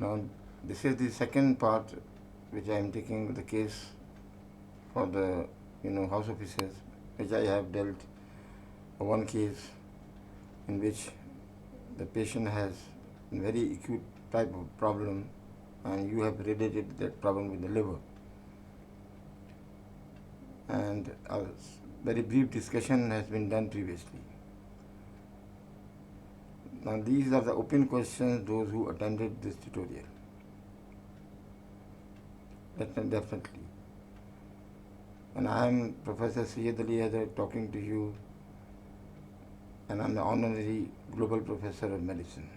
Now, this is the second part which I am taking the case for the house officers, which I have dealt one case in which the patient has a very acute type of problem, and you have related that problem with the liver. And a very brief discussion has been done previously. Now these are the open questions, those who attended this tutorial. Definitely. And I am Professor Syed Ali Hazar talking to you, and I am the honorary global professor of medicine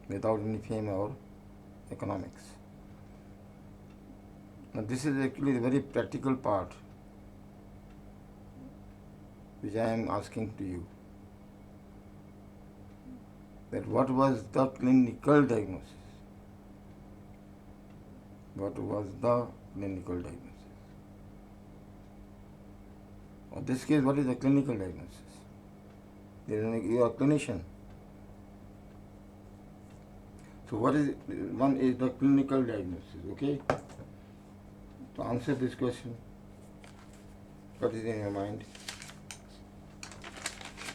without any fame or economics. Now this is actually the very practical part which I am asking to you. That what was the clinical diagnosis? What was the clinical diagnosis? In this case, what is the clinical diagnosis? You are a clinician. So one is the clinical diagnosis, okay? To answer this question, what is in your mind?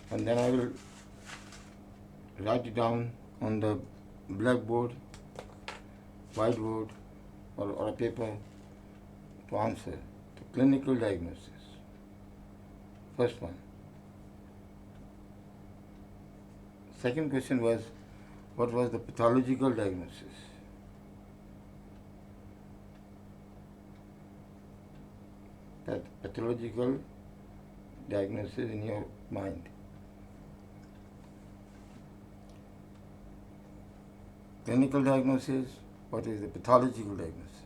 And then I will write it down on the blackboard, whiteboard, or a paper to answer the clinical diagnosis. First one. Second question was, what was the pathological diagnosis? That pathological diagnosis in your mind. Clinical diagnosis, what is the pathological diagnosis?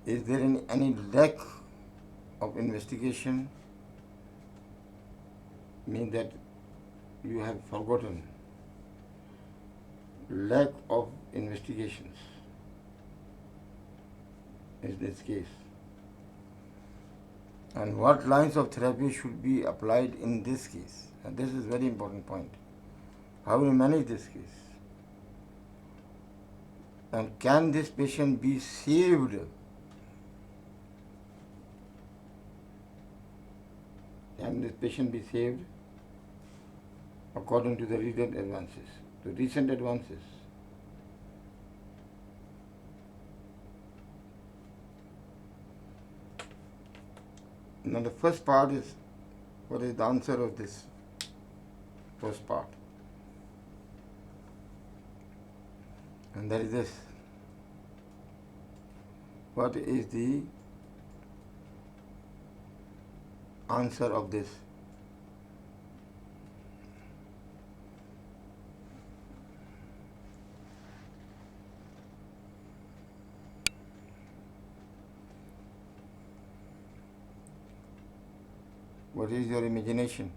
Is there any lack of investigation? Means that you have forgotten. Lack of investigations is this case. And what lines of therapy should be applied in this case? And this is a very important point. How will you manage this case? And can this patient be saved? Can this patient be saved according to the recent advances? The recent advances. Now the first part is, what is the answer of this first part? And that is this. What is the answer of this? What is your imagination?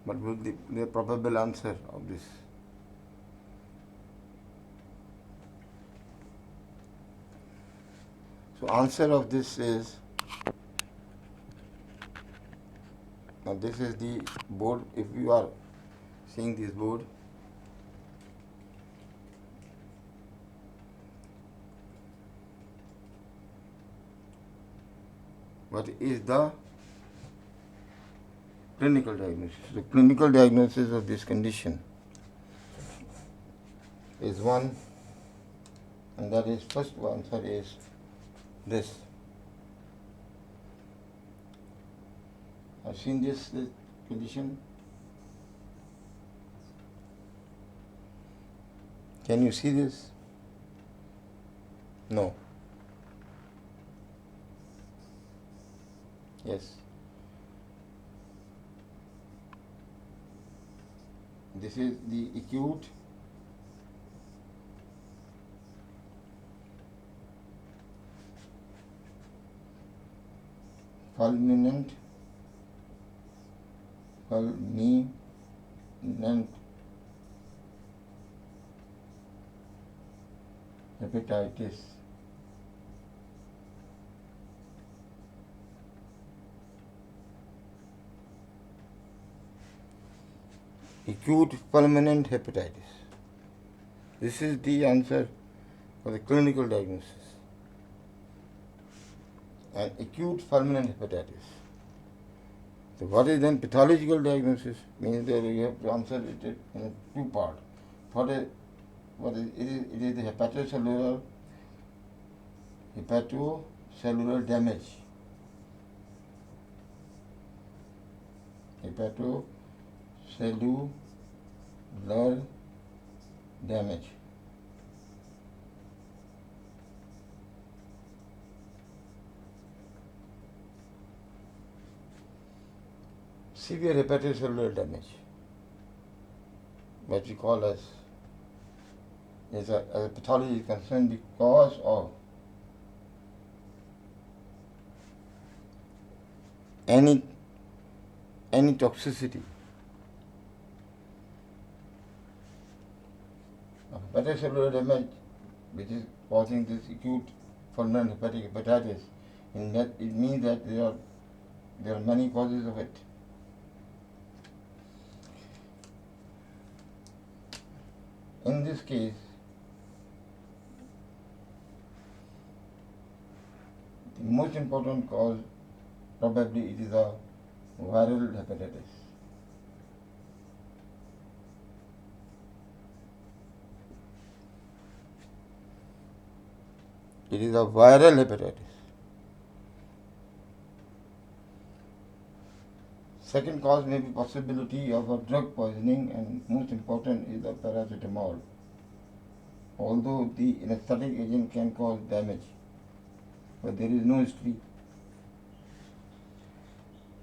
What will be the probable answer of this? So answer of this is, now this is the board. If you are seeing this board, what is the clinical diagnosis? The clinical diagnosis of this condition is one, and that is, first answer is this. I've seen this condition. Can you see this? No. Yes. This is the acute fulminant hepatitis acute permanent hepatitis. This is the answer for the clinical diagnosis. And acute permanent hepatitis. So what is then pathological diagnosis? Means that you have to answer it in two parts. It is the hepatocellular damage. Hepatocellular damage. Severe hepatocellular damage, what we call as a pathology concerned because of any toxicity of hepatocellular damage, which is causing this acute pulmonary hepatic hepatitis. In that, it means that there are many causes of it. In this case, the most important cause probably it is a viral hepatitis. It is a viral hepatitis. Second cause may be possibility of a drug poisoning, and most important is the paracetamol. Although the anesthetic agent can cause damage, but there is no history.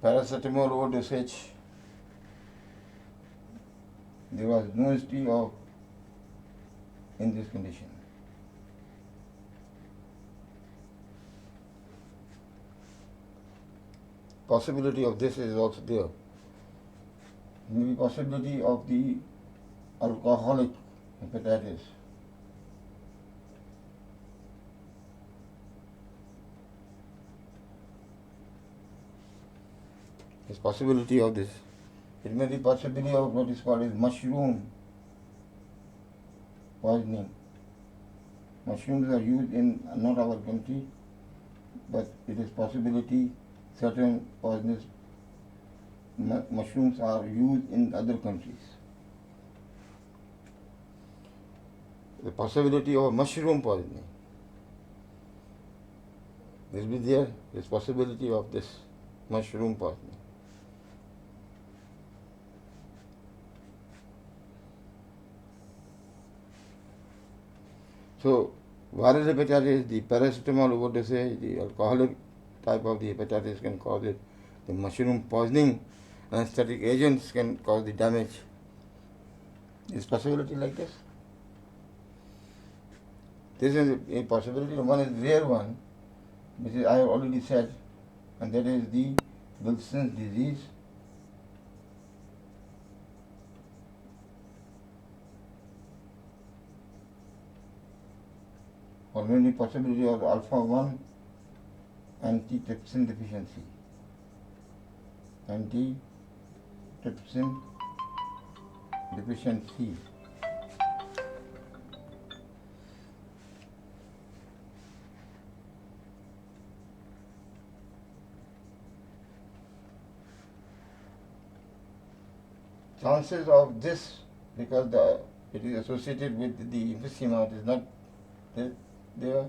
Paracetamol overdosage, there was no history of in this condition. Possibility of this is also there. Maybe possibility of the alcoholic hepatitis. There's possibility of this. It may be possibility of what is called as mushroom poisoning. Mushrooms are used in not our country, but it is possibility certain poisonous mushrooms are used in other countries. The possibility of mushroom poisoning will be there. There's possibility of this mushroom poisoning. So, viral hepatitis, the paracetamol overdosage, the alcoholic type of the hepatitis can cause it. The mushroom poisoning, anesthetic agents can cause the damage. Is possibility like this? This is a possibility. One is rare one, which is I have already said, and that is the Wilson's disease. Or maybe possibility of alpha-1 antitrypsin deficiency. Antitrypsin deficiency. Chances of this, because it is associated with the emphysema, it is not there.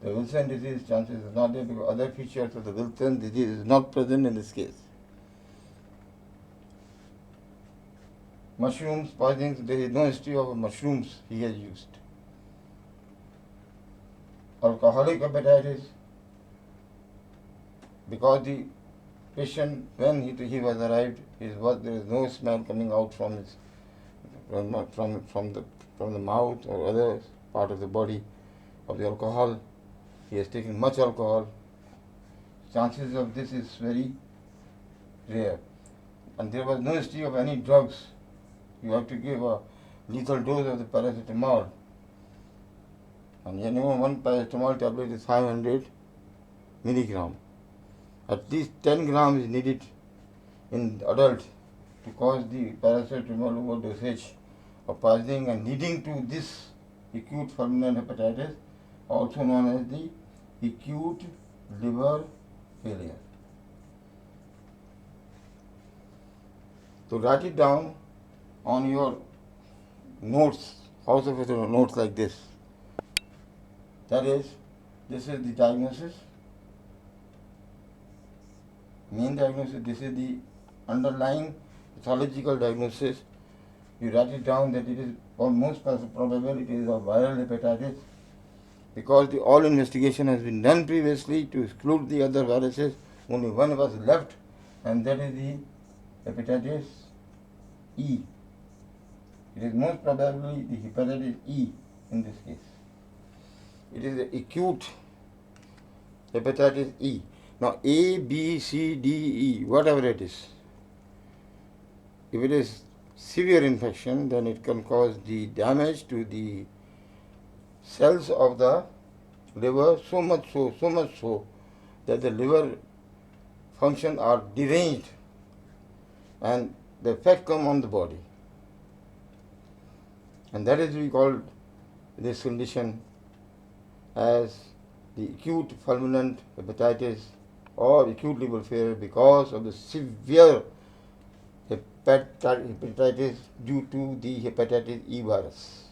The Wilson disease chances is not there because other features of the Wilson disease is not present in this case. Mushrooms poisoning, there is no history of mushrooms he has used. Alcoholic hepatitis, because the patient, when he was arrived, there is no smell coming out from his from the mouth or other part of the body of the alcohol. He has taken much alcohol. Chances of this is very rare. And there was no history of any drugs. You have to give a lethal dose of the paracetamol. And you know, one paracetamol tablet is 500 milligram. At least 10 grams is needed in adult to cause the paracetamol overdosage or poisoning and leading to this acute fulminant hepatitis, also known as the acute liver failure. So write it down on your notes, house of notes like this. That is, this is the diagnosis, main diagnosis, this is the underlying pathological diagnosis. You write it down that it is, for most probable, it is of viral hepatitis, because all investigation has been done previously to exclude the other viruses. Only one was left, and that is the hepatitis E. It is most probably the hepatitis E in this case. It is the acute hepatitis E. Now A, B, C, D, E, whatever it is, if it is severe infection, then it can cause the damage to the cells of the liver, so much so that the liver function are deranged and the effect come on the body. And that is we call this condition as the acute fulminant hepatitis or acute liver failure because of the severe hepatitis due to the hepatitis E virus.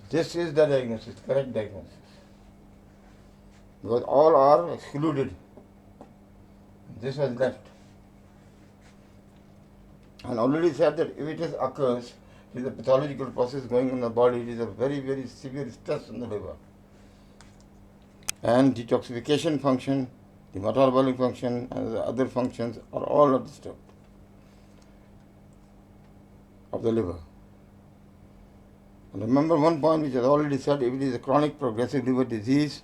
This is the diagnosis, correct diagnosis. Because all are excluded. This was left. And already said that if it occurs, it is a pathological process going on in the body, it is a very, very severe stress on the liver. And detoxification function, the metabolic function, and the other functions are all disturbed of the liver. And remember one point which I already said, if it is a chronic progressive liver disease,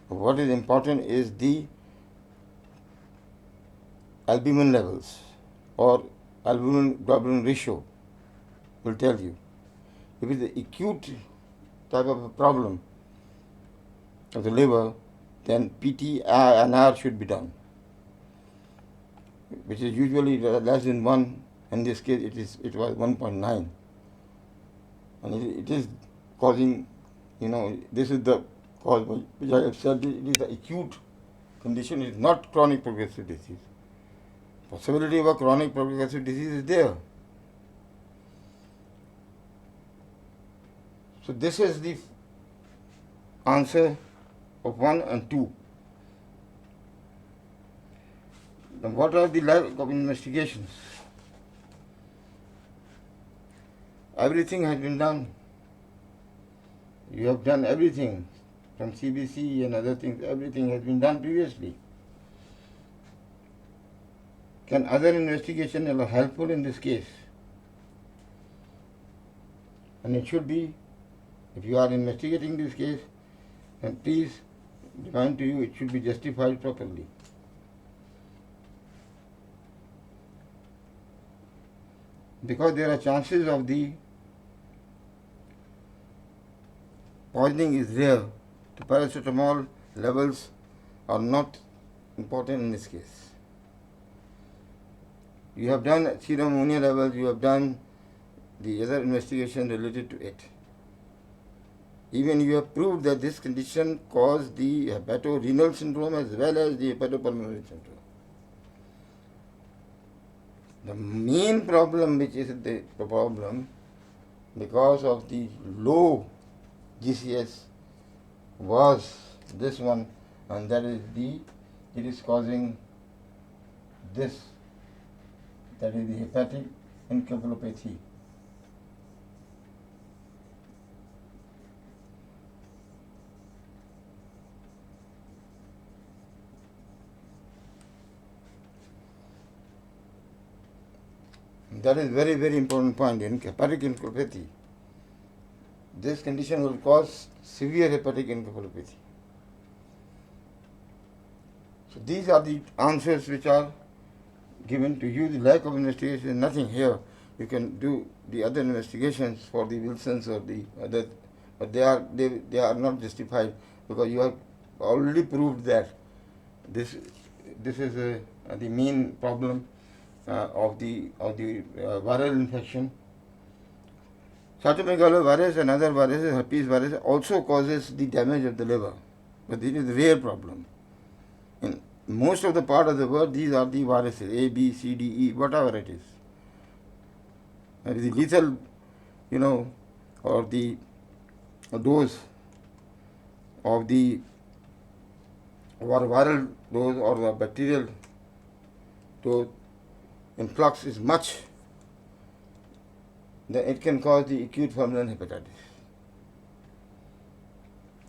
what is important is the albumin levels or albumin globulin ratio will tell you. If it is an acute type of a problem of the liver, then PT and R should be done, which is usually less than 1. In this case, it was 1.9. And it is causing, this is the cause which I have said, it is the acute condition, it is not chronic progressive disease. Possibility of a chronic progressive disease is there. So this is the answer of 1 and 2. Now what are the lack of investigations? Everything has been done. You have done everything from CBC and other things, everything has been done previously. Can other investigation be helpful in this case? And it should be, if you are investigating this case, then please demand to you it should be justified properly. Because there are chances of the poisoning is there, the paracetamol levels are not important in this case. You have done serum ammonia levels, you have done the other investigation related to it. Even you have proved that this condition caused the hepatorenal syndrome as well as the hepatopulmonary syndrome. The main problem, which is the problem because of the low GCS, was this one, and that is it is causing this, that is the hepatic encephalopathy. That is very, very important point in hepatic encephalopathy. This condition will cause severe hepatic encephalopathy. So these are the answers which are given to you. The lack of investigation is nothing here. You can do the other investigations for the Wilson's or the other, but they are not justified because you have already proved that this is the main problem viral infection. Cytomegalovirus and other viruses, herpes virus, also causes the damage of the liver, but it is a rare problem. In most of the part of the world, these are the viruses A, B, C, D, E, whatever it is. And the lethal, or the dose of the viral dose or the bacterial dose influx is much, then it can cause the acute fulminant hepatitis.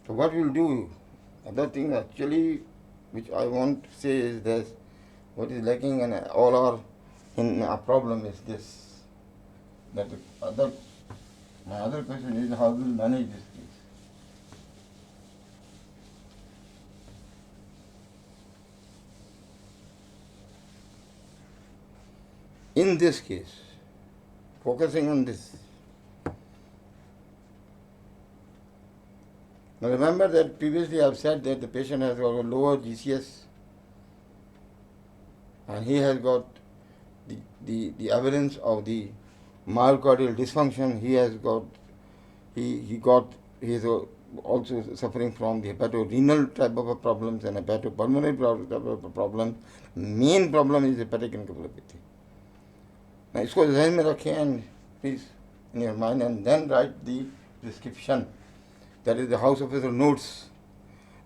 So what we will do, other thing actually which I want to say is this, what is lacking in all our problem is this, that my other question is how we will manage this case. In this case, focusing on this, now remember that previously I have said that the patient has got a lower GCS and he has got the evidence of the myocardial dysfunction. He is also suffering from the hepatorenal type of a problems and hepatopulmonary type of a problem. Main problem is hepatic encephalopathy. Now इसको ज़हन में रखें and please in your mind, and then write the prescription. That is the house officer notes.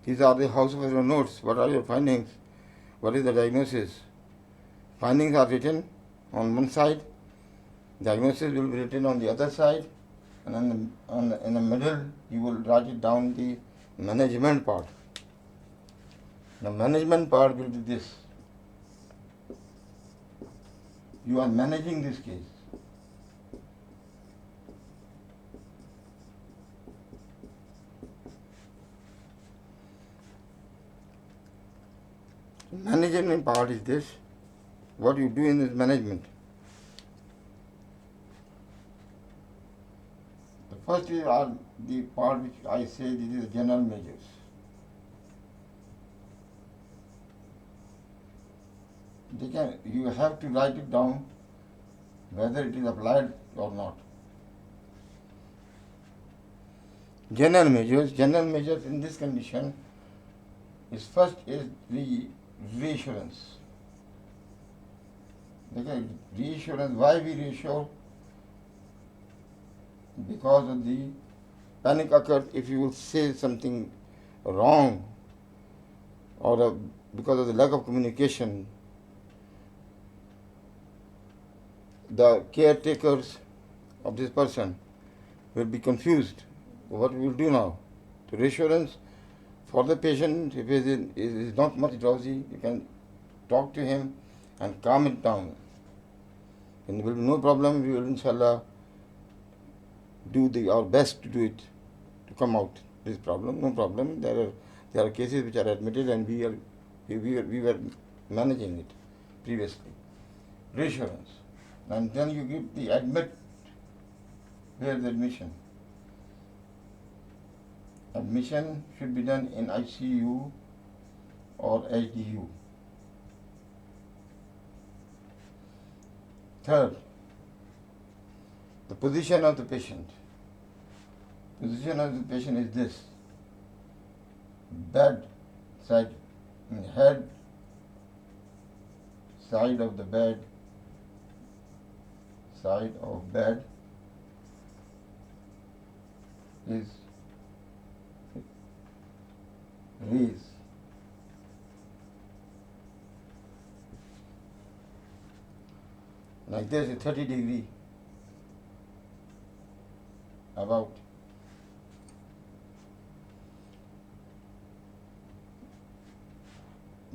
These are the house officer notes. What are your findings? What is the diagnosis? Findings are written on one side. Diagnosis will be written on the other side. And in the middle, you will write it down the management part. The management part will be this. You are managing this case. Management part is this. What you do in this management. The first is the part which I say this is general measures. You have to write it down whether it is applied or not. General measures in this condition is first is the reassurance. Okay, reassurance, why we reassure? Because of the panic occurs if you will say something wrong or because of the lack of communication. The caretakers of this person will be confused. What we will do now? The reassurance for the patient, if he is not much drowsy, you can talk to him and calm it down. And there will be no problem. We will inshallah do our best to do it, to come out this problem. No problem. There are cases which are admitted and we were managing it previously. Reassurance. And then you give the admit, where is the admission? Admission should be done in ICU or HDU. Third, the position of the patient. Position of the patient is this. Bed side, head side of the bed, side of bed is raised. Like this, a 30-degree about.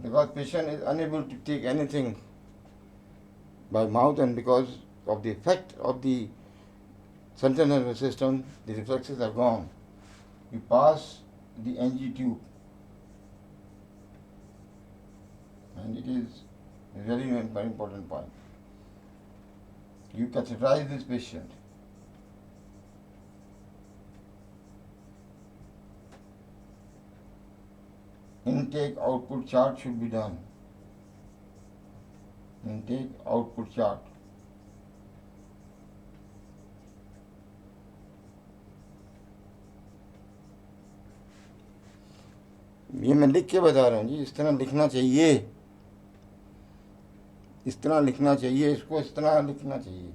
Because patient is unable to take anything by mouth, and because of the effect of the central nervous system, the reflexes are gone. You pass the NG tube, and it is a very, very important point. You catheterize this patient. Intake output chart should be done. and take output chart. ये मैं लिख के बता रहा हूँ जी, इस तरह लिखना चाहिए, इस तरह लिखना चाहिए, इसको इस तरह लिखना चाहिए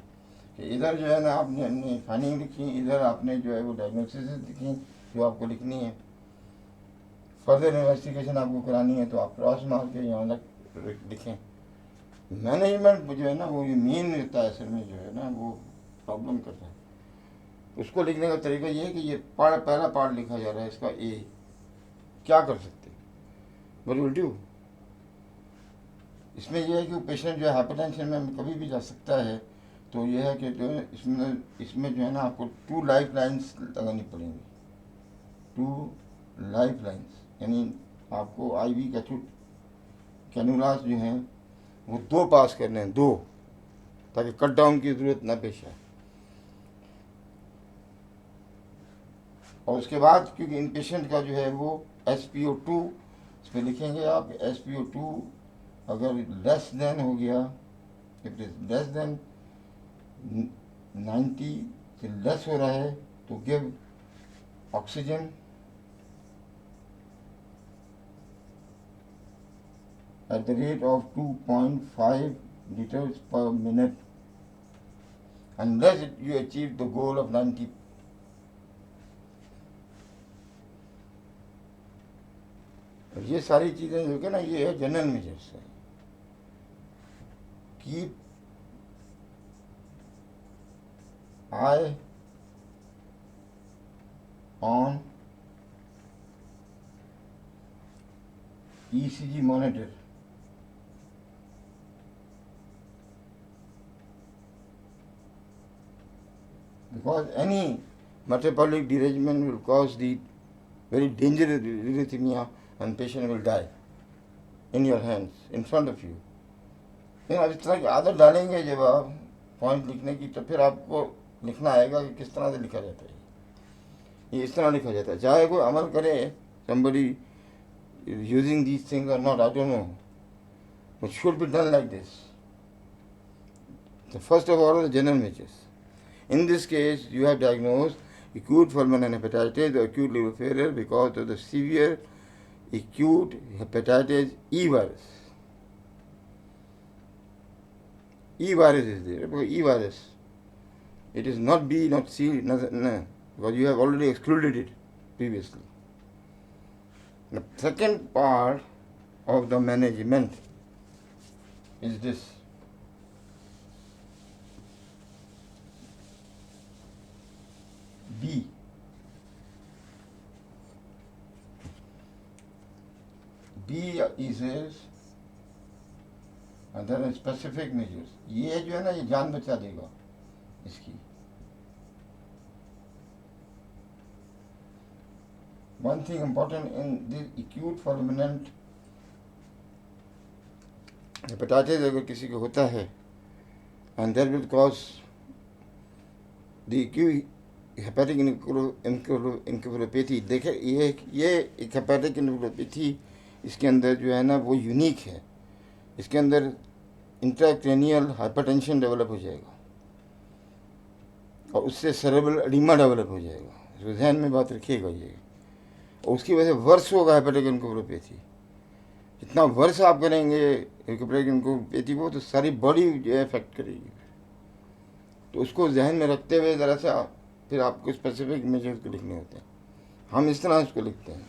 कि इधर जो है ना आपने अपनी फाइंडिंग लिखी, इधर आपने जो है वो डायग्नोसिस लिखी जो आपको लिखनी है। फर्दर इन्वेस्टिगेशन आपको करानी है तो आप क्रॉस मार के यहाँ लिखें। मैनेजमेंट जो है ना वो ये मेन रहता है, असल में जो है ना वो प्रॉब्लम करता है। उसको लिखने का तरीका ये है कि ये पहला पार्ट लिखा जा रहा है इसका ए, क्या कर सकते, व्हाट विल डू। इसमें यह है कि पेशेंट जो है हाइपरटेंशन में कभी भी जा सकता है, तो यह है कि जो है इसमें जो है ना आपको 2 लाइफ लाइन्स लगानी पड़ेंगी, 2 लाइफ लाइन्स, यानी आपको IV कैनुलास जो हैं वो 2 पास करने हैं, 2, ताकि कट डाउन की ज़रूरत ना पेश आए। और उसके बाद क्योंकि इन पेशेंट का जो है वो SpO2 इस पर लिखेंगे आप, SpO2 अगर लेस देन हो गया, if it is less than 90 से लेस हो रहा है तो give oxygen at the rate of 2.5 liters per minute unless you achieve the goal of 90. ये सारी चीज़ें जो कि ना ये है जनरल मेजर्स है। Keep I on ECG monitor. Because any metabolic derangement will cause the very dangerous arrhythmia and patient will die in your hands, in front of you. लेकिन इस तरह की आदत डालेंगे जब आप पॉइंट लिखने की, तो फिर आपको लिखना आएगा कि किस तरह से लिखा जाता है। ये इस तरह लिखा जाता है, चाहे कोई अमल करे, somebody is using these things or not, I don't know, but should be done like this. The first of all, the general measures. In this case, you have diagnosed acute fulminant hepatitis or acute liver failure because of the severe acute hepatitis E virus. E virus is there, because E virus. It is not B, not C, no, because you have already excluded it previously. The second part of the management is this. B. B is other specific measures. ये जो है ना ये जान बचा देगा इसकी। One thing important in this acute fulminant hepatitis अगर किसी को होता है and that will cause the acute hepatic encephalopathy. देखे ये एक hepatic encephalopathy, इसके अंदर जो है ना वो यूनिक है। इसके अंदर इंट्राक्रैनियल हाइपरटेंशन डेवलप हो जाएगा और उससे सेरेब्रल एडिमा डेवलप हो जाएगा। इसको ध्यान में बात रखिएगा ये। और उसकी वजह से वर्ष होगा हेपेटिक एन्केफेलोपैथी। जितना वर्ष आप करेंगे हेपेटिक एन्केफेलोपैथी को, तो सारी बॉडी जो है इफेक्ट करेगी। तो उसको ध्यान में रखते हुए ज़रा सा फिर आपको स्पेसिफिक मेजर्स को लिखने होते हैं। हम इस तरह इसको लिखते हैं।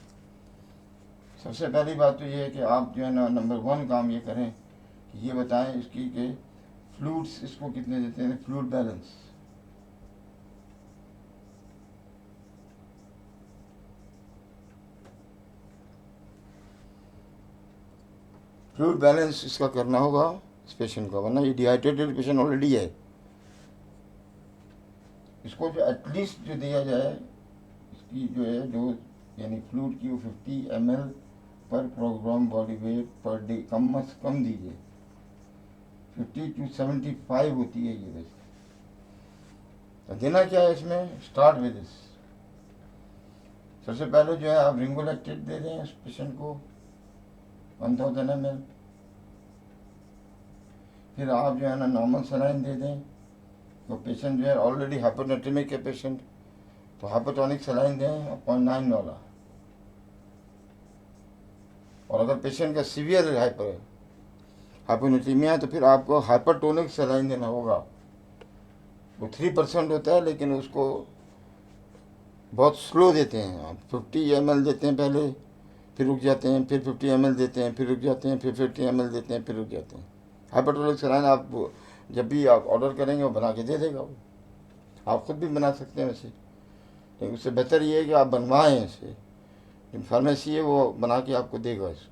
सबसे पहली बात तो ये है कि आप जो है ना नंबर 1 काम ये करें कि ये बताएं इसकी कि फ्लूइड्स इसको कितने देते हैं, फ्लूइड बैलेंस। फ्लूइड बैलेंस इसका करना होगा इस पेशेंट का, वरना ये डिहाइड्रेटेड पेशेंट ऑलरेडी है। इसको जो एटलीस्ट जो दिया जाए इसकी जो है डोज, यानी फ्लूइड की वो 50 ml per kilogram body weight per day कम से कम दीजिए। 50 to 75 होती है ये वैसे। तो देना क्या है इसमें, स्टार्ट विद दिस। सबसे पहले जो है आप रिंगोलेक्टेड दे दें इस पेशेंट को 1000 ml। फिर आप जो है ना नॉर्मल सलाइन दे दें। तो पेशेंट जो है ऑलरेडी हाइपोनेट्रेमिक है पेशेंट, तो हाइपोटोनिक सलाइन दें 0.9 वाला। और अगर पेशेंट का सीवियर हाइपोनेट्रीमिया है तो फिर आपको हाइपरटोनिक सलाइन देना होगा। वो 3% होता है, लेकिन उसको बहुत स्लो देते हैं। आप 50 ml देते हैं पहले, फिर रुक जाते हैं, फिर 50 ml देते हैं, फिर रुक जाते हैं, फिर 50 ml देते हैं, फिर रुक जाते हैं। हाइपरटोनिक सलाइन आप जब भी आप ऑर्डर करेंगे वो बना के दे देगा। वो आप खुद भी बना सकते हैं वैसे, लेकिन उससे बेहतर ये है कि आप बनवाएं इसे। फार्मेसी है वो बना के आपको देगा इसको।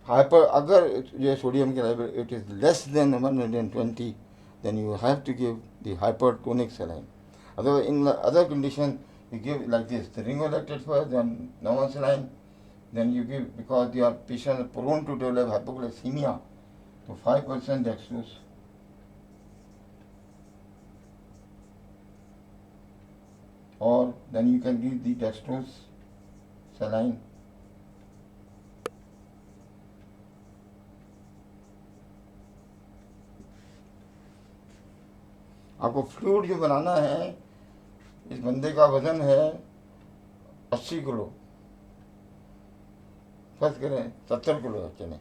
हाइपर अगर जो सोडियम के level it is less than 120, then you have to give the hypertonic saline. Otherwise, in the other condition, you give like this: the ringo-lactate first, then normal saline, then you give, because your patient is prone to develop hypoglycemia, so 5% dextrose. Or then you can give the dextrose saline. आपको fluid जो बनाना है, इस बंदे का वजन है 80 kilo, फर्ज करें 70 किलो है, चलें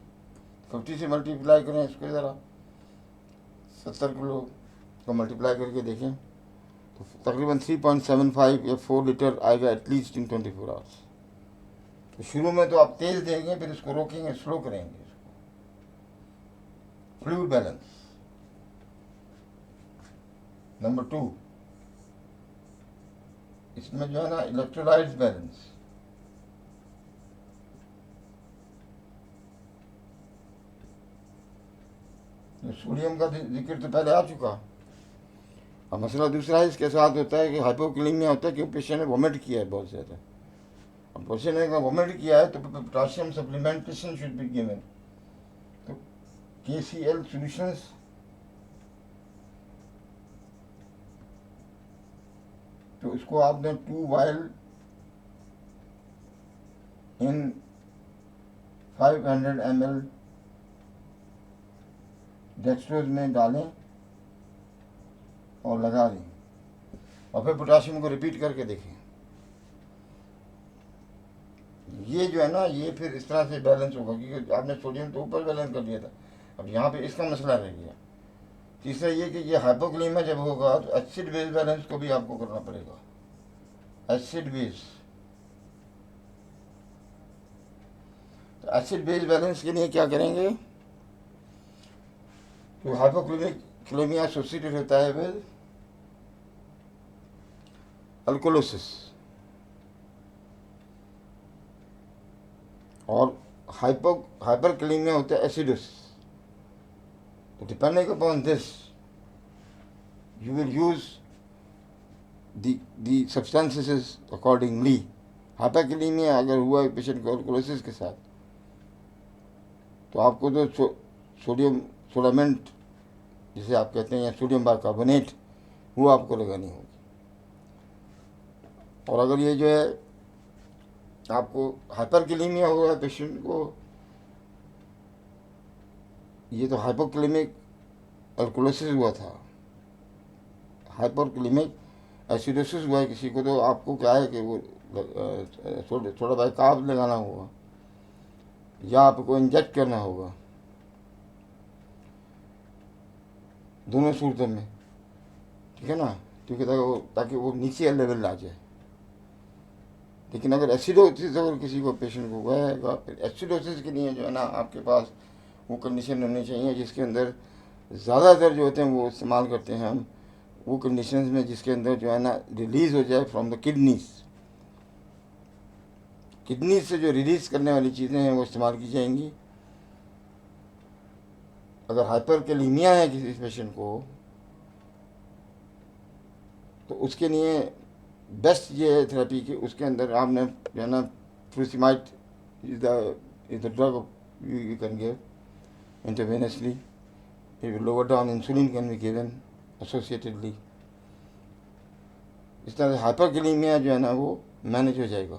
50 से मल्टीप्लाई करें इसको, ज़रा 70 किलो को मल्टीप्लाई करके देखें तो तकरीबन 3.75 या 4 लीटर आएगा एटलीस्ट इन 24 आवर्स। तो शुरू में तो आप तेज़ देंगे, फिर इसको रोकेंगे, स्लो करेंगे इसको। Fluid balance. नंबर 2, इसमें जो है ना इलेक्ट्रोलाइट्स बैलेंस। सोडियम का जिक्र तो पहले आ चुका। अब मसला दूसरा है इसके साथ होता है कि हाइपोक्लीमिया होता है कि पेशेंट ने वोमिट किया है बहुत ज़्यादा। अब पेशेंट ने वोमिट किया है तो potassium supplementation should be given. तो KCl सॉल्यूशंस, तो उसको आपने 2 वाइल इन 500 ml डेक्सट्रोज में डालें और लगा दें, और फिर पोटाशियम को रिपीट करके देखें। ये जो है ना, ये फिर इस तरह से बैलेंस होगा, क्योंकि आपने सोडियम तो ऊपर बैलेंस कर दिया था, अब यहाँ पे इसका मसला रह गया। तीसरा ये कि ये हाइपोक्लीमिया जब होगा तो एसिड बेस बैलेंस को भी आपको करना पड़ेगा। एसिड बेस, तो एसिड बेस बैलेंस के लिए क्या करेंगे, तो हाइपोक्लीमिया एसोसिएटेड होता है विद अल्कोलोसिस, और हाइपरक्लीमिया होता है एसिडोसिस। तो depending upon this you will use the substances accordingly. हाइपरक्लीमिया अगर हुआ पेशेंट को अल्कोलोसिस के साथ, तो आपको तो सोडियम सोडामेंट जिसे आप कहते हैं, या सोडियम बाइकार्बोनेट, वो आपको लगानी होगी। और अगर ये जो है आपको हाइपरक्लीमिया हुआ है पेशेंट को, ये तो हाइपोक्लिमिक अल्कोलोसिस हुआ था, हाइपरक्लिमिक एसिडोसिस हुआ है किसी को, तो आपको क्या है कि वो थोड़ा बाइकार्ब लगाना होगा, या आपको इंजेक्ट करना होगा, दोनों सूरतों में, ठीक है ना, क्योंकि ताकि वो नीचे लेवल आ जाए। लेकिन अगर एसिडोसिस अगर किसी को पेशेंट को हुआ है, फिर एसिडोसिस के लिए जो है ना आपके पास वो कंडीशन होनी चाहिए जिसके अंदर ज़्यादातर जो होते हैं वो इस्तेमाल करते हैं हम, वो कंडीशंस में जिसके अंदर जो है ना रिलीज़ हो जाए फ्रॉम द किडनीज से जो रिलीज़ करने वाली चीज़ें हैं वो इस्तेमाल की जाएंगी। अगर हाइपरकैलेमिया है किसी पेशेंट को, तो उसके लिए बेस्ट ये है थेरेपी कि उसके अंदर आपने जो है ना frusemide is the drug you can give intravenously. It will lower down, insulin can be given associatedly. इस तरह से हाइपरकैलेमिया जो है ना वो मैनेज हो जाएगा,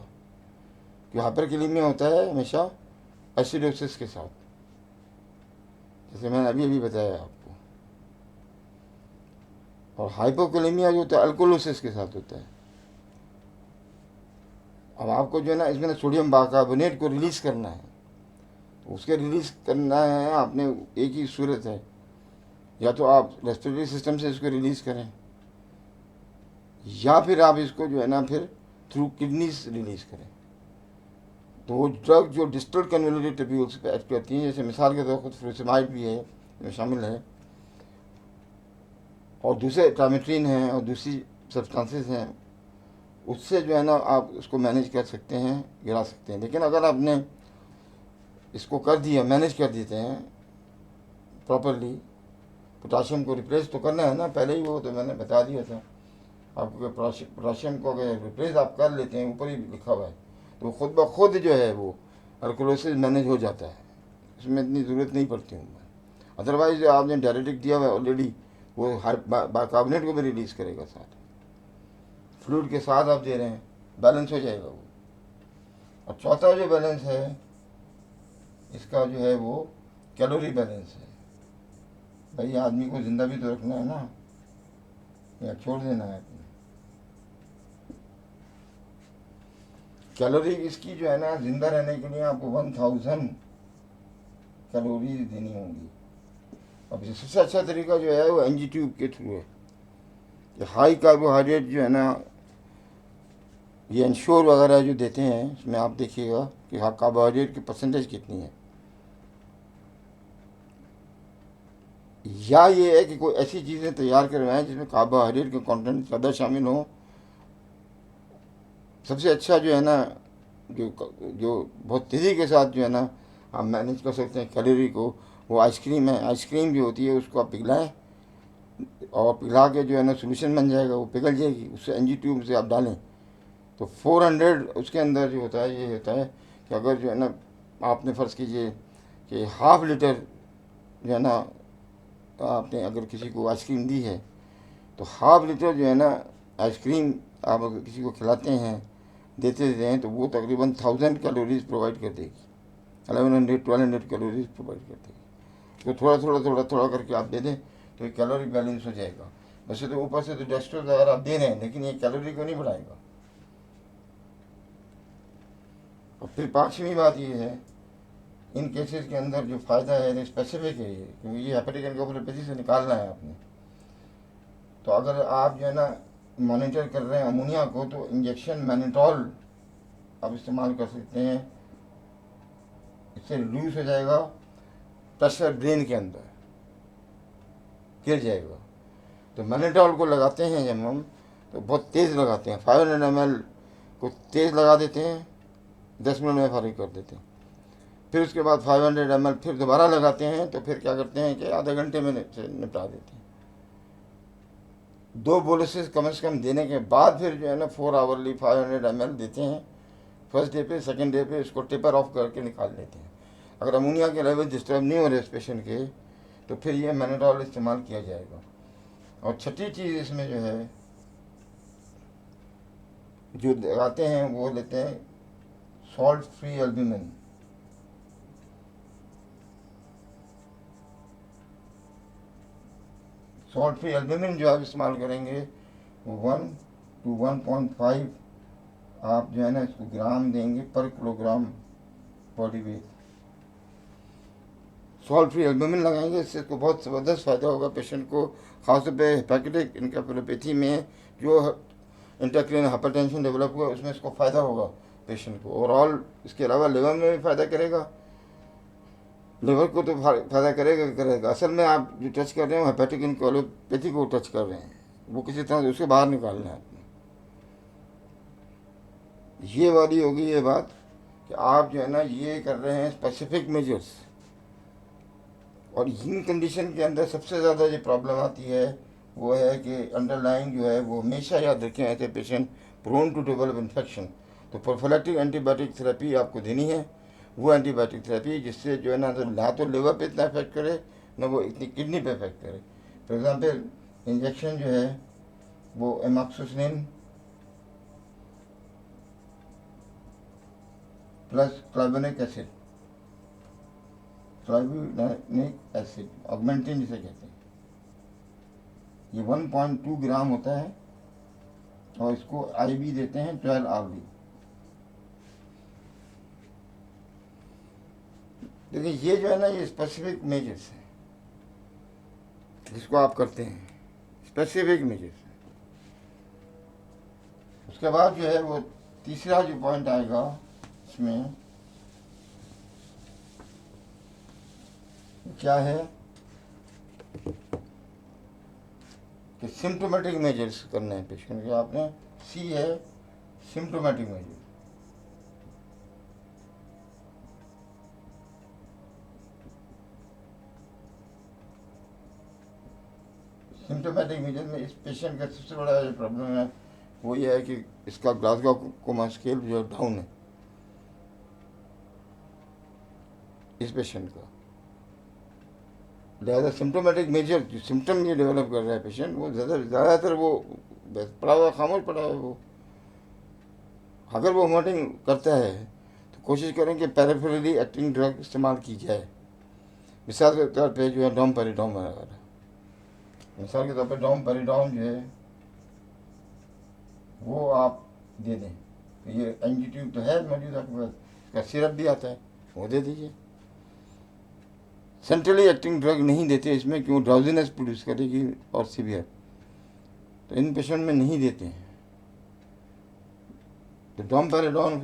कि हाइपरकैलेमिया होता है हमेशा एसिडोसिस के साथ। जैसे मैंने अभी अभी बताया आपको। और हाइपोकैलेमिया जो होता है अल्कोलोसिस के साथ होता है। अब आपको जो है ना इसमें सोडियम बाइकार्बोनेट को रिलीज करना है, तो उसके रिलीज करना है आपने, एक ही सूरत है, या तो आप रेस्पिरेटरी सिस्टम से इसको रिलीज करें, या फिर आप इसको जो है ना फिर थ्रू किडनीज रिलीज करें। तो वो ड्रग जो डिस्टल कन्वोल्यूटेड ट्यूब्यूल्स पे एक्ट करती हैं, जैसे मिसाल के तौर पर फ्रूसिमाइड भी है इसमें शामिल है, और दूसरे ट्रामेट्रीन हैं और दूसरी सब्सटेंसेस हैं, उससे जो है ना आप उसको मैनेज कर सकते हैं, गिरा सकते हैं। लेकिन अगर आपने इसको कर दिया, मैनेज कर देते हैं प्रॉपरली, पोटाशियम को रिप्लेस तो करना है ना पहले ही, वो तो मैंने बता दिया था आपको। पोटाशियम को अगर रिप्लेस आप कर लेते हैं, ऊपर ही लिखा हुआ है, तो खुद ब खुद जो है वो अल्कोलोसिस मैनेज हो जाता है, उसमें इतनी ज़रूरत नहीं पड़ती है। अदरवाइज जो आपने डायरेटिक दिया हुआ है ऑलरेडी, वो बाइकार्बोनेट को भी रिलीज़ करेगा, साथ फ्लूइड के साथ आप दे रहे हैं, बैलेंस हो जाएगा वो। और चौथा जो बैलेंस है इसका जो है वो कैलोरी बैलेंस है। भाई आदमी को ज़िंदा भी तो रखना है ना, या छोड़ देना है अपने। कैलोरी इसकी जो है ना, ज़िंदा रहने के लिए आपको 1000 कैलोरी देनी होंगी। अब सबसे अच्छा तरीका जो है वो एनजी ट्यूब के थ्रू है। हाई कार्बोहाइड्रेट जो है ना, ये इंश्योर वगैरह जो देते हैं, इसमें आप देखिएगा कि हाँ कार्बोहाइड्रेट की परसेंटेज कितनी है। या ये है कि कोई ऐसी चीज़ें तैयार करवाएं जिसमें कार्बोहाइड्रेट के कंटेंट ज़्यादा शामिल हो। सबसे अच्छा जो है ना, जो बहुत तेज़ी के साथ जो है ना आप मैनेज कर सकते हैं कैलोरी को, वो आइसक्रीम है। आइसक्रीम जो होती है उसको आप पिघलाएं, और पिघला के जो है ना सोल्यूशन बन जाएगा, वो पिघल जाएगी, उससे एनजी ट्यूब से आप डालें तो 400 उसके अंदर जो होता है, ये होता है कि अगर जो है ना आपने फ़र्ज़ कीजिए कि ½ लीटर जो है ना आपने अगर किसी को आइसक्रीम दी है, तो ½ लीटर जो है ना आइसक्रीम आप अगर किसी को खिलाते हैं, देते हैं, तो वो तकरीबन 1000 कैलोरीज प्रोवाइड कर देगी, 1100-1200 कैलोरीज प्रोवाइड कर देगी। तो थोड़ा थोड़ा थोड़ा थोड़ा करके आप दे दें तो कैलोरी बैलेंस हो जाएगा। वैसे तो ऊपर से तो डेस्ट्रोज अगर आप दे रहे हैं, लेकिन ये कैलोरी को नहीं बढ़ाएगा। और फिर पाँचवीं बात ये है, इन केसेस के अंदर जो फ़ायदा है स्पेसिफिक है ये, क्योंकि ये हेपेटिक एनकेफेलोपैथी से निकालना है आपने। तो अगर आप जो है ना मॉनिटर कर रहे हैं अमोनिया को, तो इंजेक्शन मैनिटॉल आप इस्तेमाल कर सकते हैं, इससे रिड्यूस हो जाएगा प्रेशर ब्रेन के अंदर गिर जाएगा। तो मैनिटॉल को लगाते हैं जब हम, तो बहुत तेज़ लगाते हैं, 500 ml को तेज़ लगा देते हैं, 10 मिनट में फारिग कर देते हैं। फिर उसके बाद 500 ml फिर दोबारा लगाते हैं, तो फिर क्या करते हैं कि आधे घंटे में निपटा देते हैं। 2 बोलसेस कम से कम देने के बाद फिर जो है ना 4 आवरली 500 ml देते हैं। फर्स्ट डे पे, सेकंड डे पे इसको टेपर ऑफ करके निकाल लेते हैं। अगर अमोनिया के लेवल डिस्टर्ब नहीं हो रहे इस पेशेंट के, तो फिर ये मैनिटॉल इस्तेमाल किया जाएगा। और छठी चीज़ इसमें जो है जो लगाते हैं, वो लेते हैं salt free albumin. Salt free albumin जो आप इस्तेमाल करेंगे वो 1 to 1.5 आप जो है ना इसको ग्राम देंगे पर kilogram body weight. Salt free albumin लगाएंगे, इससे इसको बहुत ज़बरदस्त फ़ायदा होगा पेशेंट को, ख़ासतौर पे हेपेटिक एनकेफेलोपैथी में जो इंट्राक्रैनियल हाइपरटेंशन डेवलप हुआ, उसमें इसको फ़ायदा होगा पेशेंट को। ओवरऑल इसके अलावा लिवर में भी फ़ायदा करेगा, लिवर को तो फ़ायदा करेगा। असल में आप जो टच कर रहे हो हेपेटिक एनकेफेलोपैथी को टच कर रहे हैं, वो किसी तरह से उसके बाहर निकालना है आपने। ये वाली होगी ये बात कि आप जो है ना ये कर रहे हैं स्पेसिफिक मेजर्स। और इन कंडीशन के अंदर सबसे ज़्यादा जो प्रॉब्लम आती है वो है कि अंडरलाइंग जो है वो हमेशा याद रखें, ऐसे patient prone to develop infection. तो प्रोफिलैक्टिक एंटीबायोटिक थेरेपी आपको देनी है, वो एंटीबायोटिक थेरेपी जिससे जो है ना तो लिवर पे इतना इफेक्ट करे, ना वो इतनी किडनी पे इफेक्ट करे। फॉर एग्जांपल इंजेक्शन जो है वो amoxicillin plus clavulanic acid, clavulanic acid Augmentin जिसे कहते हैं, ये 1.2 ग्राम होता है और इसको IV देते हैं 12 आवर्ली। देखिए ये जो है ना, ये स्पेसिफिक मेजर्स हैं जिसको आप करते हैं, स्पेसिफिक मेजर्स। उसके बाद जो है वो तीसरा जो पॉइंट आएगा इसमें, क्या है कि सिम्टोमेटिक मेजर्स करने हैं पेशेंट के। आपने सी है सिम्टोमेटिक मेजर। सिम्टोमेटिक मेजर में इस पेशेंट का सबसे बड़ा जो प्रॉब्लम है वो ये है कि इसका ग्लासगो कोमा स्केल जो डाउन है इस पेशेंट का। लिहाजा सिम्टोमेटिक मेजर जो सिम्टम ये डेवलप कर रहा है पेशेंट, वो ज़्यादातर वो पड़ा हुआ खामोश पड़ा हुआ। वो अगर वो वॉमिटिंग करता है तो कोशिश करें कि पैराफेरली एक्टिंग ड्रग इस्तेमाल की जाए। मिसाल के तौर पे जो है डोमपेरिडोम वगैरह, मिसाल के तौर पे डोमपेरिडोम जो है वो आप दे दें। तो ये एंटीट्यूब तो है मौजूद आपके पास, का सिरप भी आता है, वो दे दीजिए। सेंट्रली एक्टिंग ड्रग नहीं देते इसमें, क्यों, ड्राउजीनेस प्रोड्यूस करेगी और सीवियर, तो इन पेशेंट में नहीं देते हैं। तो डोमपेरिडोन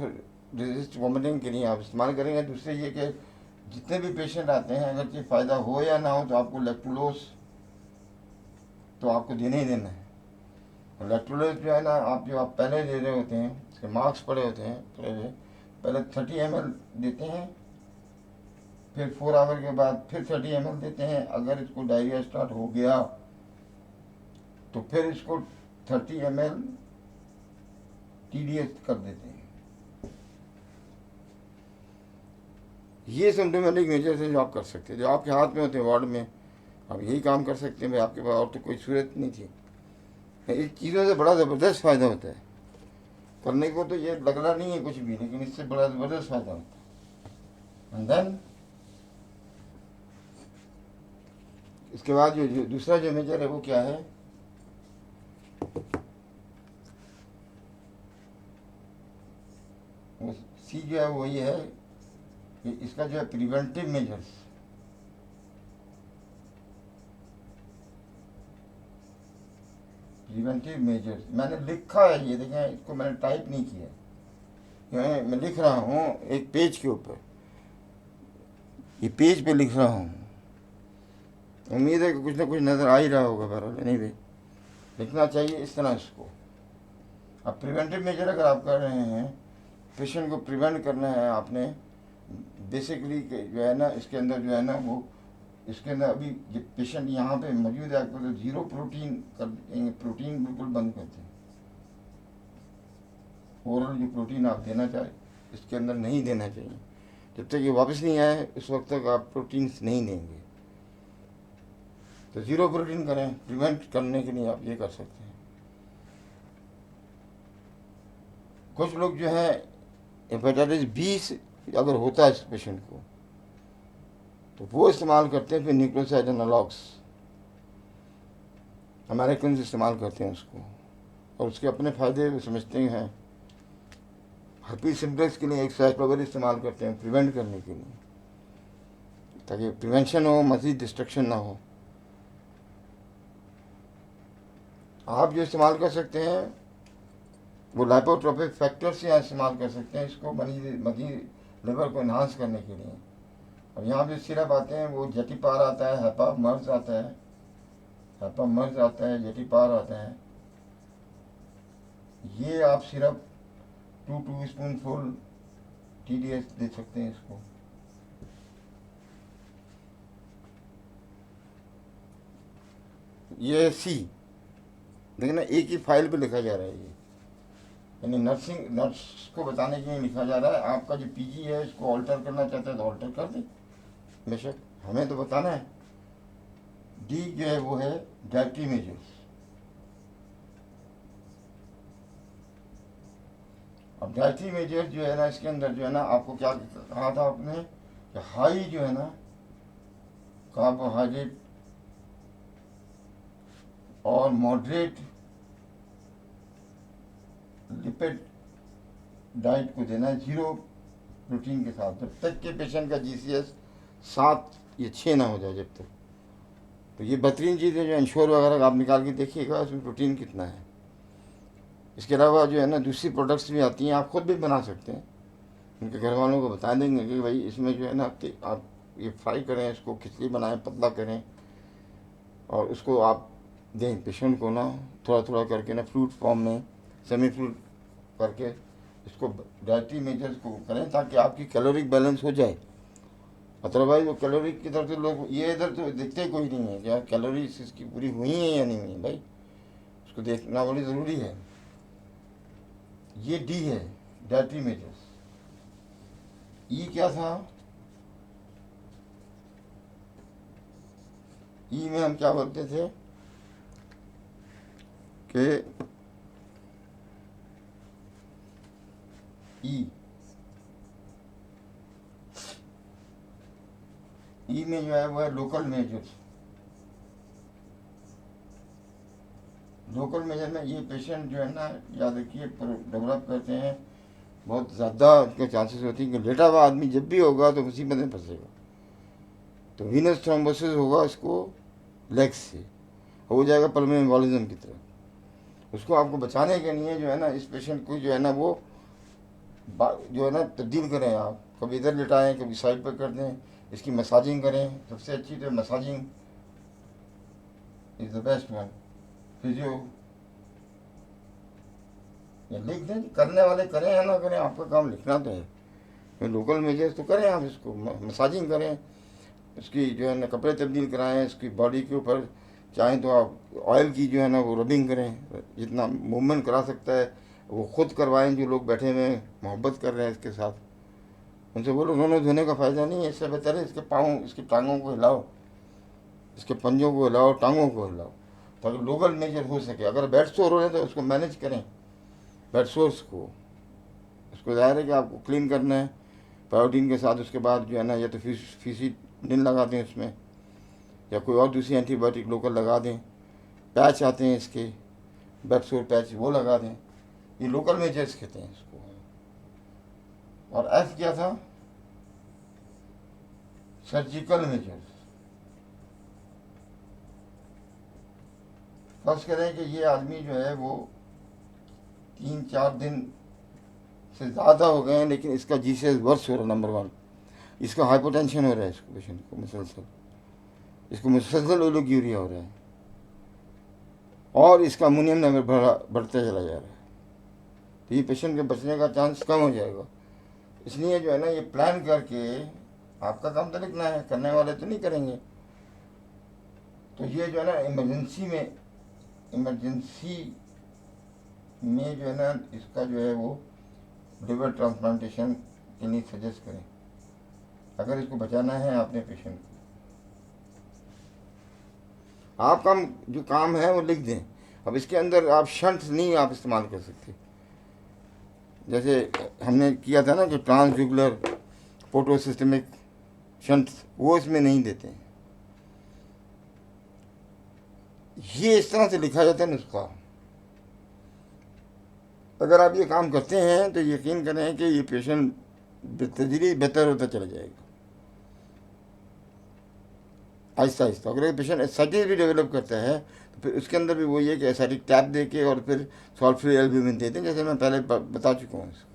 रेजिस्ट वॉमिटिंग के लिए आप इस्तेमाल करेंगे। दूसरे ये कि जितने भी पेशेंट आते हैं, अगर ये फ़ायदा हो या ना हो, तो आपको लैक्टुलोज तो आपको देना ही देना है। और लैक्टुलोज जो है ना, आप पहले दे रहे होते हैं, इसके मार्क्स पड़े होते हैं, पहले 30 ml देते हैं, फिर 4 आवर के बाद फिर 30 ml देते हैं। अगर इसको डायरिया स्टार्ट हो गया तो फिर इसको 30 ml TDS कर देते हैं। ये सिम्टोमेटिक मेजर्स हैं जो आप कर सकते हैं, जो आपके हाथ में होते हैं वार्ड में, आप यही काम कर सकते हैं भाई। आपके पास और तो कोई सूरत नहीं थी। इस चीज़ों से बड़ा ज़बरदस्त फ़ायदा होता है। करने को तो ये लग रहा नहीं है कुछ भी, लेकिन इससे बड़ा ज़बरदस्त फ़ायदा होता है। एंड देन इसके बाद जो दूसरा जो मेजर है वो क्या है, वो सी जो है वो ये है कि इसका जो है प्रिवेंटिव मेजर्स। प्रिवेंटिव मेजर्स मैंने लिखा है, ये देखें, इसको मैंने टाइप नहीं किया, मैं लिख रहा हूँ एक पेज के ऊपर, ये पेज पे लिख रहा हूँ। उम्मीद है कि कुछ ना कुछ नज़र आ ही रहा होगा। बहरहाल नहीं भाई, लिखना चाहिए इस तरह इसको। अब प्रिवेंटिव मेजर अगर आप कर रहे हैं, पेशेंट को प्रिवेंट करना है आपने, बेसिकली जो है ना, इसके अंदर जो है ना वो, इसके अंदर अभी जो पेशेंट यहाँ पे मौजूद है, आपको तो 0 प्रोटीन कर देंगे, प्रोटीन बिल्कुल बंद करते हैं। ओरल जो प्रोटीन आप देना चाहें इसके अंदर नहीं देना चाहिए। जब तक ये वापस नहीं आए उस वक्त तक आप प्रोटीन नहीं देंगे। तो 0 प्रोटीन करें, प्रिवेंट करने के लिए आप ये कर सकते हैं। कुछ लोग जो है हेपेटाइटिस B अगर होता है इस पेशेंट को, तो वो इस्तेमाल करते हैं फिर न्यूक्लियोसाइड एनालॉग्स, अमेरिकन इस्तेमाल करते हैं उसको, और उसके अपने फ़ायदे वो समझते हैं। हर्पीज सिम्प्लेक्स के लिए एक साइक्लोविर इस्तेमाल करते हैं प्रिवेंट करने के लिए, ताकि प्रिवेंशन हो, मज़ीद डिस्ट्रक्शन ना हो। आप जो इस्तेमाल कर सकते हैं वो लाइपोट्रोपिक फैक्टर से यहाँ इस्तेमाल कर सकते हैं इसको, मज़ीद लिवर को इन्हांस करने के लिए। अब यहाँ जो सिरप आते हैं वो जेटिपार आता है, हेपामर्ज आता है, जेटिपार आता है। ये आप सिरप 2 स्पूनफुल TDS दे सकते हैं इसको। ये सी देखिए ना, एक ही फाइल पे लिखा जा रहा है ये, यानी नर्स को बताने के लिए लिखा जा रहा है। आपका जो PG है इसको ऑल्टर करना चाहते हैं तो ऑल्टर कर दें, बेशक, हमें तो बताना है। D जो है वो है डायरेक्टरी मेजर्स। अब डायरेक्टरी मेजर जो है ना, इसके अंदर जो है ना, आपको क्या कहा था आपने कि हाई जो है ना, कार्बोहाइड्रेट और मॉडरेट लिपिड डाइट को देना है 0 प्रोटीन के साथ, जब तक कि पेशेंट का जीसीएस 7 या 6 ना हो जाए जब तक। तो ये बेहतरीन चीज़ है जो इंश्योर वगैरह आप निकाल के देखिएगा उसमें प्रोटीन कितना है। इसके अलावा जो है ना दूसरी प्रोडक्ट्स भी आती हैं, आप खुद भी बना सकते हैं, उनके घर वालों को बता देंगे कि भाई इसमें जो है ना आप ये फ्राई करें, इसको खिचड़ी बनाएं, पतला करें और उसको आप दें पेशेंट को ना, थोड़ा थोड़ा करके ना फ्रूट फॉर्म में, सेमी फ्रूट करके इसको डाइटरी मेजर्स को करें ताकि आपकी कैलोरिक बैलेंस हो जाए। अदरवाइज वो कैलोरी की तरफ से लोग ये इधर तो देखते कोई नहीं है क्या कैलोरीज इसकी पूरी हुई है या नहीं हुई है, भाई उसको देखना बड़ी ज़रूरी है। ये डी है डाइटरी मेजर्स। ई क्या था? ई में हम क्या बोलते थे कि ई में जो है वो है लोकल मेजर्स। लोकल मेजर में ये पेशेंट जो है ना, याद रखिए, डेवलप करते हैं, बहुत ज़्यादा उसके चांसेस होती है कि लेटा हुआ आदमी जब भी होगा तो मुसीबत में फंसेगा। तो वीनस थ्रोम्बोसिस होगा इसको लेग्स से, हो जाएगा पल्मोनरी एम्बोलिज्म की तरफ। उसको आपको बचाने के लिए जो है ना इस पेशेंट को जो है ना वो जो है ना तब्दील करें, आप कभी इधर लेटाएं कभी साइड पर कर दें, इसकी मसाजिंग करें। सबसे अच्छी तो massaging is the best one. Physio या लिख दें, करने वाले करें या ना करें, आपका काम लिखना तो है। तो लोकल मेजर्स तो करें, आप इसको मसाजिंग करें, उसकी जो है ना कपड़े तब्दील कराएं, इसकी बॉडी के ऊपर चाहें तो आप ऑयल की जो है ना वो रबिंग करें, जितना मूवमेंट करा सकता है वो खुद करवाएं। जो लोग बैठे हुए मोहब्बत कर रहे हैं इसके साथ, उनसे बोलो रोने धोने का फ़ायदा नहीं है, इससे बेहतर है इसके पाँव, इसकी टांगों को हिलाओ, इसके पंजों को हिलाओ, टांगों को हिलाओ, ताकि लोकल मेजर हो सके। अगर बेड सोर हो रहे तो उसको मैनेज करें, बेड सोर्स को। उसको ज़ाहिर है कि आपको क्लीन करना है पायोडीन के साथ। उसके बाद जो है ना या तो फीसिडिन लगा दें उसमें, या कोई और दूसरी एंटीबायोटिक लोकल लगा दें। पैच आते हैं इसके, बेड सोर पैच, वो लगा दें। ये लोकल मेजर्स कहते हैं इसको। और एफ क्या था? Surgical measures. फर्ज करें कि ये आदमी जो है वो 3-4 दिन से ज़्यादा हो गए हैं, लेकिन इसका जीसीएस वर्स हो रहा है। नंबर 1, इसका हाइपोटेंशन हो रहा है, इसको पेशेंट को मुसलसल, इसको मुसलसल ओलिगोयूरिया हो रहा है, और इसका अमोनियम लेवल बढ़ता चला जा रहा है। तो ये पेशेंट के बचने का चांस कम हो जाएगा। इसलिए जो है ना ये प्लान करके, आपका काम तो लिखना है, करने वाले तो नहीं करेंगे। तो ये जो है ना इमरजेंसी में जो है ना इसका जो है वो लिवर ट्रांसप्लांटेशन के लिए सजेस्ट करें, अगर इसको बचाना है आपने पेशेंट को। आपका जो काम है वो लिख दें। अब इसके अंदर आप शंट नहीं आप इस्तेमाल कर सकते, जैसे हमने किया था ना कि ट्रांसजुगुलर पोर्टोसिस्टमिक शंट, वो इसमें नहीं देते हैं। ये इस तरह से लिखा जाता है नुस्खा। अगर आप ये काम करते हैं तो यकीन करें कि ये पेशेंट बेतदरीज बेहतर होता चला जाएगा आहिस्ता आहिस्ता। अगर पेशेंट एसाइटिस भी डेवलप करता है तो फिर उसके अंदर भी वही है कि एसाइटिक टैप दे के और फिर सॉल्फ्री एल्ब्यूमिन देते हैं, जैसे मैं पहले बता चुका हूँ। इसको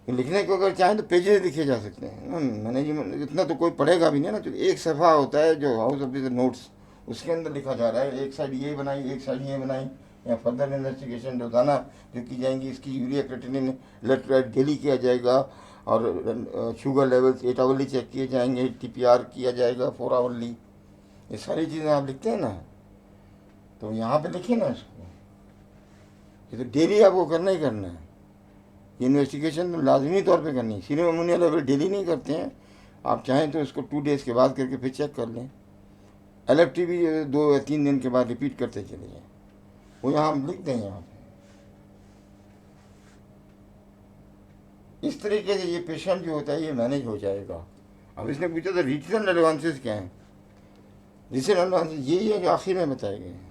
लिखने को अगर चाहें तो पेजेस लिखे जा सकते हैं। मैनेजमेंट इतना तो कोई पढ़ेगा भी नहीं ना, तो एक सफ़ा होता है जो हाउस ऑफिसर नोट्स, उसके अंदर लिखा जा रहा है एक साइड ये बनाई, एक साइड ये बनाई, या फर्दर इन्वेस्टिगेशन रोजाना जो की जाएंगी। इसकी यूरिया क्रिएटिनिन इलेक्ट्रोलाइट डेली किया जाएगा, और शुगर लेवल्स 8 आवरली चेक किए जाएंगे, टीपीआर किया जाएगा 4 आवरली। ये सारी चीज़ें आप लिखते हैं ना, तो यहाँ पे लिखिए ना इसको। ये तो डेली आपको करना ही करना है। इन्वेस्टिगेशन तो लाजमी तौर पे करनी है। सीरम अमोनिया लेवल डेली नहीं करते हैं, आप चाहें तो इसको 2 डेज़ के बाद करके फिर चेक कर लें। एलएफटी भी 2 या 3 दिन के बाद रिपीट करते चले जाएँ, वो यहाँ हम लिख दें। यहाँ पे इस तरीके से ये पेशेंट जो होता है ये मैनेज हो जाएगा। अब इसने पूछा था रीजनल एडवांसेस क्या हैं। रीजनल एडवांसेस यही है जो आखिर में बताए गए हैं।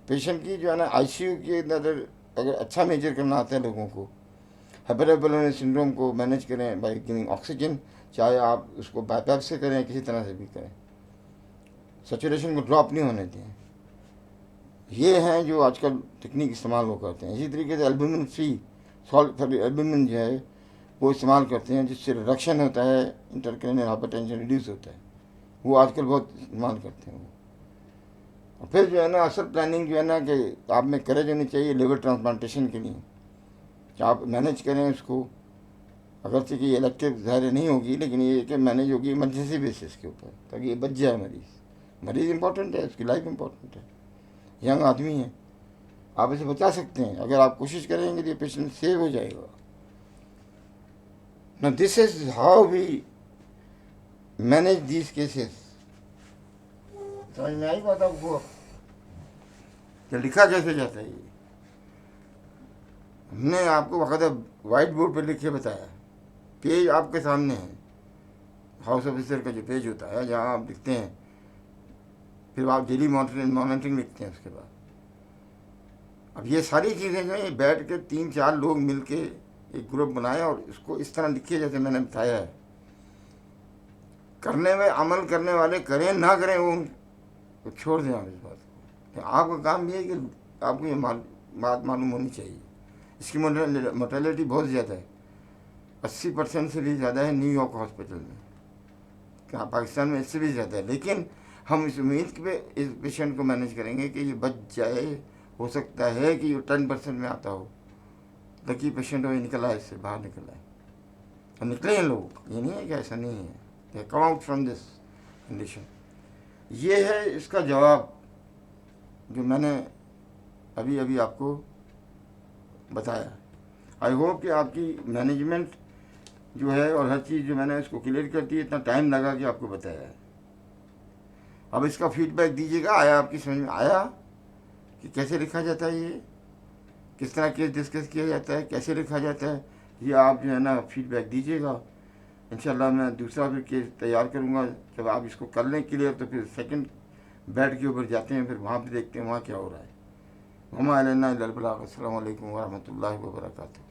पेशेंट की जो है ना आईसीयू के अंदर अगर अच्छा मेजर करना आता है लोगों को, हाइपरबुलिन सिंड्रोम को मैनेज करें बाय गिविंग ऑक्सीजन, चाहे आप उसको बाईपैप से करें, किसी तरह से भी करें, सैचुरेशन को ड्रॉप नहीं होने दें। ये हैं जो आजकल टेक्निक इस्तेमाल वो करते हैं। इसी तरीके से एल्बुमिन फ्री सॉल्ट एल्बुमिन जो है वो इस्तेमाल करते हैं, जिससे रिडक्शन होता है, इंटरक्रेनियल हाइपरटेंशन रिड्यूस होता है। वो आजकल बहुत इस्तेमाल करते हैं वो। और फिर जो है ना असल प्लानिंग जो है ना कि आप में करेज होनी चाहिए लिवर ट्रांसप्लांटेशन के लिए, कि आप मैनेज करें उसको। अगरचे कि इलेक्टिव ज़ाहिर नहीं होगी, लेकिन ये कि मैनेज होगी इमरजेंसी बेसिस के ऊपर, ताकि ये बच जाए मरीज़ इंपॉर्टेंट है, उसकी लाइफ इंपॉर्टेंट है, यंग आदमी है, आप इसे बचा सकते हैं। अगर आप कोशिश करेंगे तो ये पेशेंट सेव हो जाएगा। Now this is how we manage these cases. समझ में आई बात आपको? कि लिखा कैसे जाता है ये हमने आपको वक़्त वाइट बोर्ड पर लिख के बताया। पेज आपके सामने है, हाउस ऑफिसर का जो पेज होता है जहाँ आप लिखते हैं, फिर आप डेली मॉनिटरिंग लिखते हैं उसके बाद। अब ये सारी चीज़ें जो है ये बैठ के 3-4 लोग मिल के एक ग्रुप बनाए और इसको इस तरह लिखिए जैसे मैंने बताया है। करने में अमल करने वाले करें ना करें वो छोड़ दें आप इस बात को। आपका काम ये है कि आपको ये बात मालूम होनी चाहिए। इसकी मोर्टेलिटी बहुत ज़्यादा है, 80% से भी ज़्यादा है न्यूयॉर्क हॉस्पिटल में, क्या पाकिस्तान में इससे भी ज़्यादा है। लेकिन हम इस उम्मीद पे इस पेशेंट को मैनेज करेंगे कि ये बच जाए। हो सकता है कि ये 10% में आता हो, लकी पेशेंट हो, ये निकल आए, इससे बाहर निकल आए और निकले हैं लोग। ये नहीं है कि ऐसा नहीं है, they come out from this condition. ये है इसका जवाब जो मैंने अभी अभी आपको बताया। आई होप कि आपकी मैनेजमेंट जो है और हर चीज़ जो मैंने इसको क्लियर कर दी, इतना टाइम लगा कि आपको बताया है। अब इसका फीडबैक दीजिएगा, आया आपकी समझ में आया कि कैसे लिखा जाता है, ये किस तरह केस डिस्कस किया जाता है, कैसे लिखा जाता है, ये आप जो है ना फीडबैक दीजिएगा। इंशाल्लाह मैं दूसरा फिर केस तैयार करूँगा। जब आप इसको कर लें क्लियर तो फिर सेकंड बेड के ऊपर जाते हैं, फिर वहाँ पे देखते हैं वहाँ क्या हो रहा है। वमा अलैना इल्लल बलाग। अस्सलामु अलैकुम व रहमतुल्लाहि व बरकातुहू।